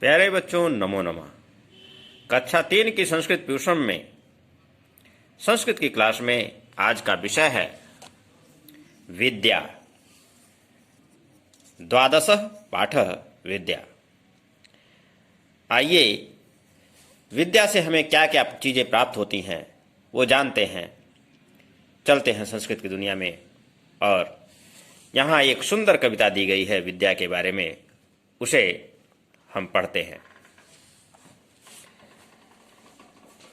प्यारे बच्चों, नमो नमः। कक्षा 3 की संस्कृत ट्यूशन में संस्कृत की क्लास में आज का विषय है विद्या। द्वादश पाठ विद्या। आइए विद्या से हमें क्या क्या चीज़ें प्राप्त होती हैं वो जानते हैं। चलते हैं संस्कृत की दुनिया में और यहाँ एक सुंदर कविता दी गई है विद्या के बारे में, उसे हम पढ़ते हैं।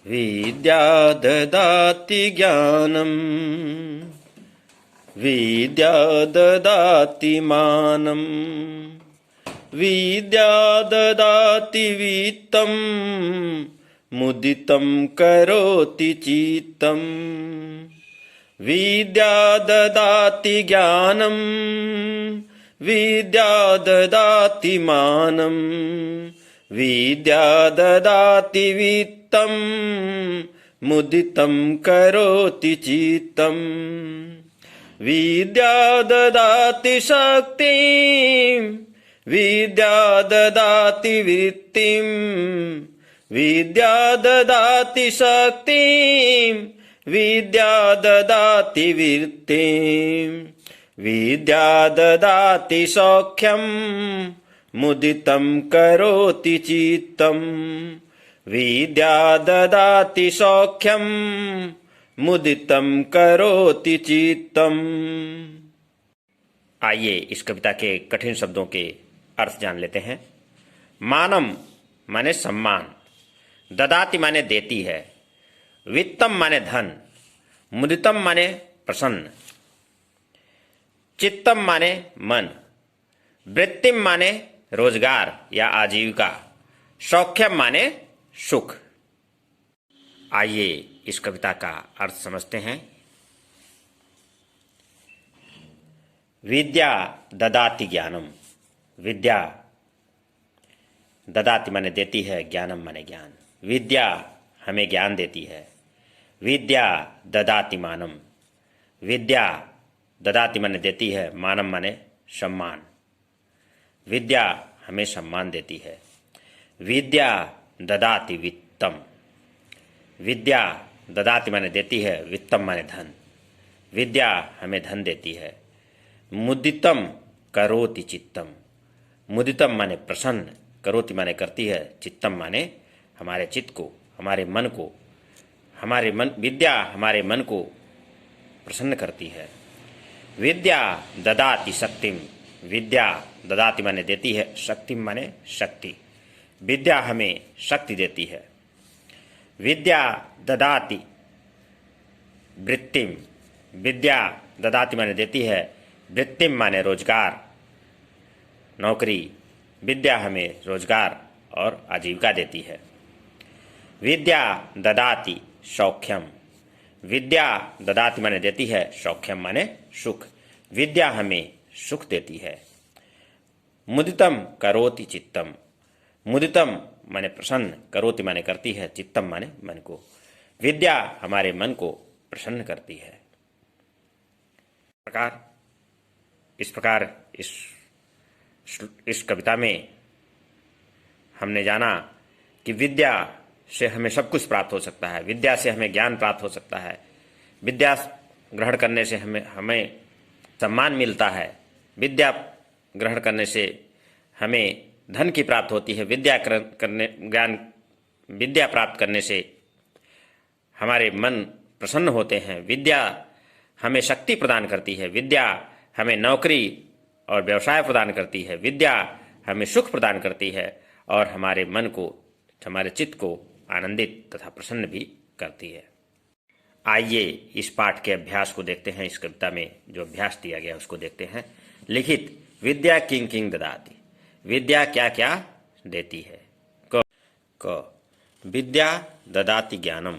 विद्या ददाति ज्ञानम, विद्या ददाति मानम, विद्या ददाति वित्तम, मुदितं करोति चित्तम। विद्या ददाति ज्ञानम, विद्या ददाति मानम, विद्या ददाति वित्तम, मुदितं करोति चित्तम। विद्या ददाति शक्तिं, विद्या ददाति वृत्तिं, विद्या ददाति शक्तिं, विद्या ददाति वृत्तिं। विद्या ददाति सौख्यं, मुदितं करोति चित्तम। विद्या ददाति सौख्यं, मुदितं करोति चित्तम। आइए इस कविता के कठिन शब्दों के अर्थ जान लेते हैं। मानम माने सम्मान, ददाति माने देती है, वित्तम माने धन, मुदितम माने प्रसन्न, चित्तम माने मन, वृत्तिम माने रोजगार या आजीविका, सौख्यम माने सुख। आइए इस कविता का अर्थ समझते हैं। विद्या ददाति ज्ञानम, विद्या ददाति माने देती है, ज्ञानम माने ज्ञान। विद्या हमें ज्ञान देती है। विद्या ददाति मानम, विद्या ददाति माने देती है, मानम माने सम्मान। विद्या हमें सम्मान देती है। विद्या ददाति वित्तम, विद्या ददाति माने देती है, वित्तम माने धन। विद्या हमें धन देती है। मुदितम करोति चित्तम, मुदितम माने प्रसन्न, करोति माने करती है, चित्तम माने हमारे चित्त को, हमारे मन को, हमारे मन, विद्या हमारे मन को प्रसन्न करती है। विद्या ददाति शक्तिम, विद्या ददाति माने देती है, शक्तिम माने शक्ति। विद्या हमें शक्ति देती है। विद्या ददाति वृत्तिम, विद्या ददाति माने देती है, वृत्तिम माने रोजगार, नौकरी। विद्या हमें रोजगार और आजीविका देती है। विद्या ददाति सौख्यम, विद्या ददाति माने देती है, सौख्यम माने सुख। विद्या हमें सुख देती है। मुदितम करोति चित्तम, मुदितम माने प्रसन्न, करोति माने करती है, चित्तम माने मन को। विद्या हमारे मन को प्रसन्न करती है। इस प्रकार इस कविता में हमने जाना कि विद्या से हमें सब कुछ प्राप्त हो सकता है। विद्या से हमें ज्ञान प्राप्त हो सकता है। विद्या ग्रहण करने से हमें सम्मान मिलता है। विद्या ग्रहण करने से हमें धन की प्राप्त होती है। विद्या प्राप्त करने से हमारे मन प्रसन्न होते हैं। विद्या हमें शक्ति प्रदान करती है। विद्या हमें नौकरी और व्यवसाय प्रदान करती है। विद्या हमें सुख प्रदान करती है और हमारे मन को, हमारे चित्त को आनंदित तथा प्रसन्न भी करती है। आइए इस पाठ के अभ्यास को देखते हैं। इस कविता में जो अभ्यास दिया गया उसको देखते हैं। लिखित विद्या किं किं ददाति, विद्या क्या क्या देती है। क विद्या ददाति ज्ञानम,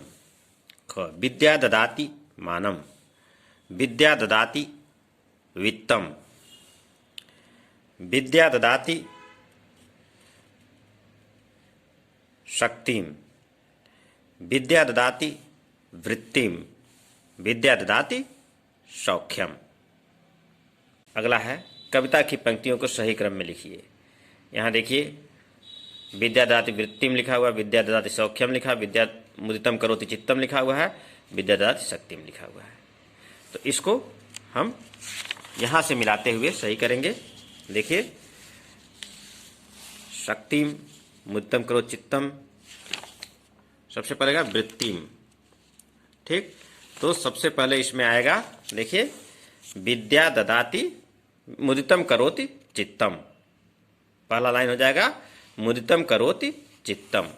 ख विद्या ददाति मानम, विद्या ददाति वित्तम, विद्या ददाति शक्तिम, विद्या ददाति वृत्तिम, विद्या ददाति सौख्यम। अगला है कविता की पंक्तियों को सही क्रम में लिखिए। यहाँ देखिए विद्या ददाति वृत्तिम लिखा हुआ, विद्या ददाति सौख्यम लिखा, विद्या मुदितम करोति चित्तम लिखा हुआ है, विद्या ददाति शक्तिम लिखा हुआ है। तो इसको हम यहाँ से मिलाते हुए सही करेंगे। देखिए, शक्तिम, मुदितम करोति चित्तम, सबसे पहले आएगा वृत्तिम। ठीक, तो सबसे पहले इसमें आएगा, देखिए, विद्या ददाति मुदितम करोति चित्तम। पहला लाइन हो जाएगा मुदितम करोति चित्तम।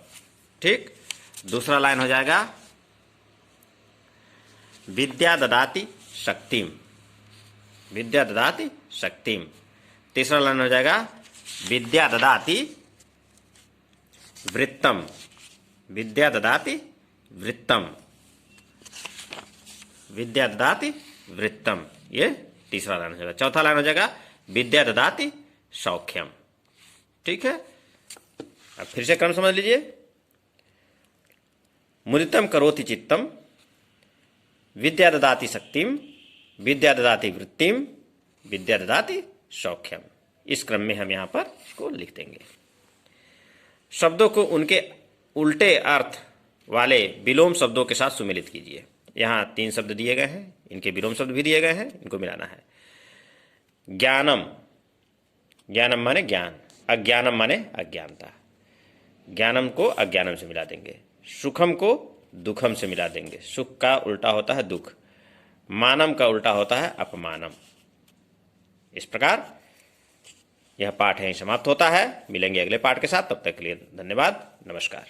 ठीक, दूसरा लाइन हो जाएगा विद्या ददाति शक्तिम, विद्या ददाति शक्तिम। तीसरा लाइन हो जाएगा विद्या ददाति वृत्तम, विद्या ददाति वृत्तम, विद्या ददाति वृत्तम। ये तीसरा लाइन हो जाएगा। चौथा लाइन हो जाएगा विद्या ददाति सौख्यम। ठीक है, अब फिर से क्रम समझ लीजिए। मुदितम करोति चित्तम, विद्या ददाति शक्तिम, विद्या ददाति वृत्तिम, विद्या ददाति सौख्यम। इस क्रम में हम यहां पर इसको लिख देंगे। शब्दों को उनके उल्टे अर्थ वाले विलोम शब्दों के साथ सुमेलित कीजिए। यहां 3 शब्द दिए गए हैं, इनके विलोम शब्द भी दिए गए हैं, इनको मिलाना है। ज्ञानम, ज्ञानम माने ज्ञान, अज्ञानम माने अज्ञानता। ज्ञानम को अज्ञानम से मिला देंगे, सुखम को दुखम से मिला देंगे। सुख का उल्टा होता है दुख, मानम का उल्टा होता है अपमानम। इस प्रकार यह पाठ यहीं समाप्त होता है। मिलेंगे अगले पाठ के साथ, तब तक के लिए धन्यवाद, नमस्कार।